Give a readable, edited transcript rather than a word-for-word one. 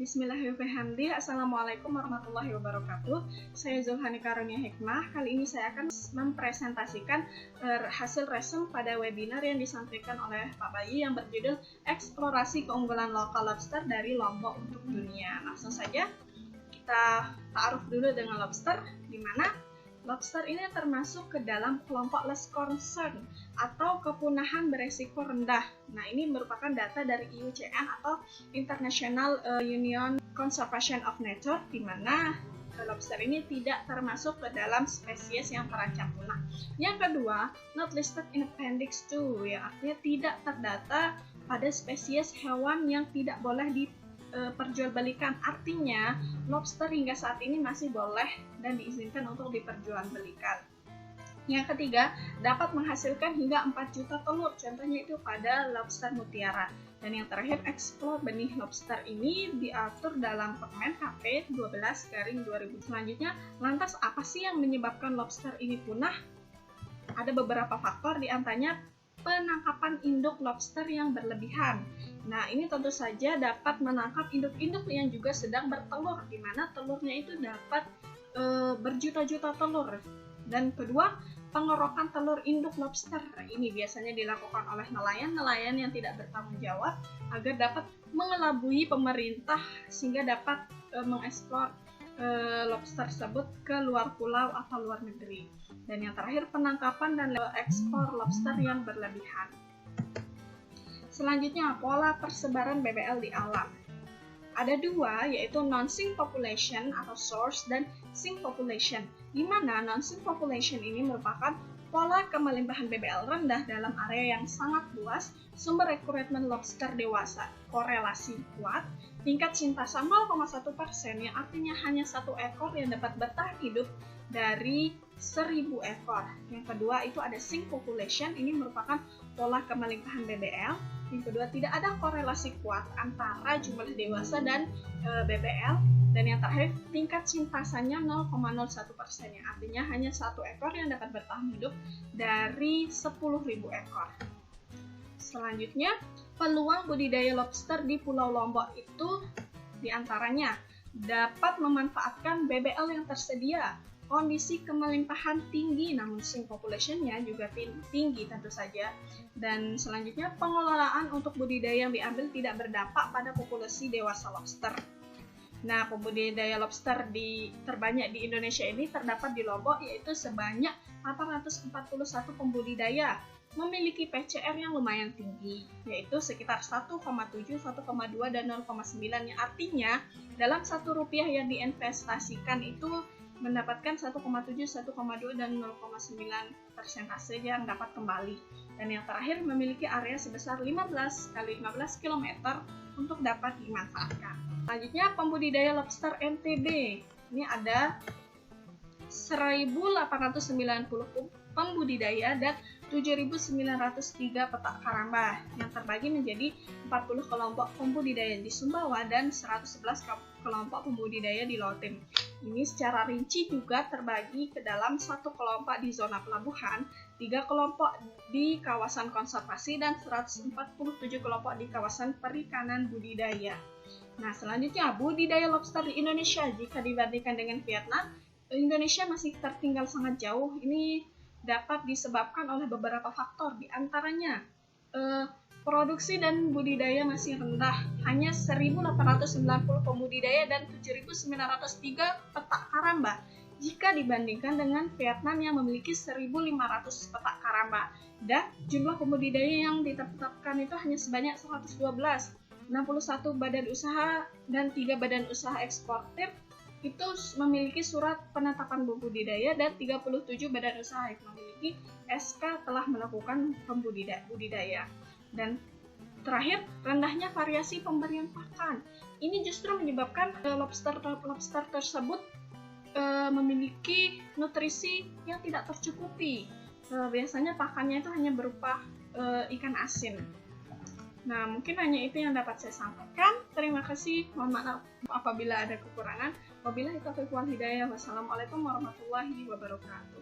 Bismillahirrahmanirrahim. Assalamualaikum warahmatullahi wabarakatuh. Saya Zulhani Karunia Hikmah. Kali ini saya akan mempresentasikan hasil resume pada webinar yang disampaikan oleh Pak Bayi yang berjudul Eksplorasi Keunggulan Lokal Lobster dari Lombok untuk Dunia. Langsung saja kita ta'aruf dulu dengan lobster, di mana lobster ini termasuk ke dalam kelompok less concern atau kepunahan beresiko rendah. Nah, ini merupakan data dari IUCN atau International Union Conservation of Nature, di mana lobster ini tidak termasuk ke dalam spesies yang terancam punah. Yang kedua, not listed in Appendix 2, yang artinya tidak terdata pada spesies hewan yang tidak boleh diperjualbelikan. Artinya, lobster hingga saat ini masih boleh dan diizinkan untuk diperjualbelikan. Yang ketiga, dapat menghasilkan hingga 4 juta telur, contohnya itu pada lobster mutiara. Dan yang terakhir, eksplor benih lobster ini diatur dalam Permen KP 12/2000. Selanjutnya, lantas apa sih yang menyebabkan lobster ini punah? Ada beberapa faktor, diantaranya penangkapan induk lobster yang berlebihan. Nah, ini tentu saja dapat menangkap induk-induk yang juga sedang bertelur, di mana telurnya itu dapat berjuta-juta telur. Dan kedua, pengorokan telur induk lobster. Ini biasanya dilakukan oleh nelayan-nelayan yang tidak bertanggung jawab agar dapat mengelabui pemerintah sehingga dapat mengeksplor lobster tersebut ke luar pulau atau luar negeri. Dan yang terakhir, penangkapan dan ekspor lobster yang berlebihan. Selanjutnya, pola persebaran BBL di alam. Ada dua, yaitu non-sink population atau source dan sink population, di mana non-sink population ini merupakan pola kemelimpahan BBL rendah dalam area yang sangat luas, sumber rekrutmen lobster dewasa, korelasi kuat, tingkat sintasa 0,1%, yang artinya hanya 1 ekor yang dapat bertahan hidup dari 1000 ekor. Yang kedua itu ada sink population, ini merupakan pola kemelimpahan BBL. Yang kedua, tidak ada korelasi kuat antara jumlah dewasa dan BBL. Dan yang terakhir, tingkat sintasanya 0,01%, yang artinya hanya 1 ekor yang dapat bertahan hidup dari 10.000 ekor. Selanjutnya, peluang budidaya lobster di Pulau Lombok itu diantaranya dapat memanfaatkan BBL yang tersedia, kondisi kemelimpahan tinggi namun sink population-nya juga tinggi tentu saja. Dan selanjutnya, pengelolaan untuk budidaya yang diambil tidak berdampak pada populasi dewasa lobster. Nah, pembudidaya lobster terbanyak di Indonesia ini terdapat di Lombok, yaitu sebanyak 841 pembudidaya, memiliki PCR yang lumayan tinggi, yaitu sekitar 1,7, 1,2, dan 0,9, yang artinya dalam Rp1 yang diinvestasikan itu mendapatkan 1,7, 1,2, dan 0,9 persentase yang dapat kembali. Dan yang terakhir, memiliki area sebesar 15 x 15 km untuk dapat dimanfaatkan. Selanjutnya, pembudidaya lobster NTB. Ini ada 1.890 pembudidaya dan 7.903 petak karambah yang terbagi menjadi 40 kelompok pembudidaya di Sumbawa dan 111 kelompok pembudidaya di Lotim. Ini secara rinci juga terbagi ke dalam 1 kelompok di zona pelabuhan, 3 kelompok di kawasan konservasi, dan 147 kelompok di kawasan perikanan budidaya. Nah, selanjutnya, budidaya lobster di Indonesia. Jika dibandingkan dengan Vietnam, Indonesia masih tertinggal sangat jauh. Ini dapat disebabkan oleh beberapa faktor, diantaranya produksi dan budidaya masih rendah, hanya 1.890 pembudidaya dan 7.903 petak karambah jika dibandingkan dengan Vietnam yang memiliki 1.500 petak karambah, dan jumlah pembudidaya yang ditetapkan itu hanya sebanyak 112, 61 badan usaha dan 3 badan usaha eksportir itu memiliki surat penetapan budidaya, dan 37 badan usaha yang memiliki SK telah melakukan budidaya. Dan terakhir, rendahnya variasi pemberian pakan. Ini justru menyebabkan lobster tersebut memiliki nutrisi yang tidak tercukupi. Biasanya pakannya itu hanya berupa ikan asin. Nah, mungkin hanya itu yang dapat saya sampaikan. Terima kasih. Mohon maaf apabila ada kekurangan. Wabillahi taufiq wal hidayah. Wassalamualaikum warahmatullahi wabarakatuh.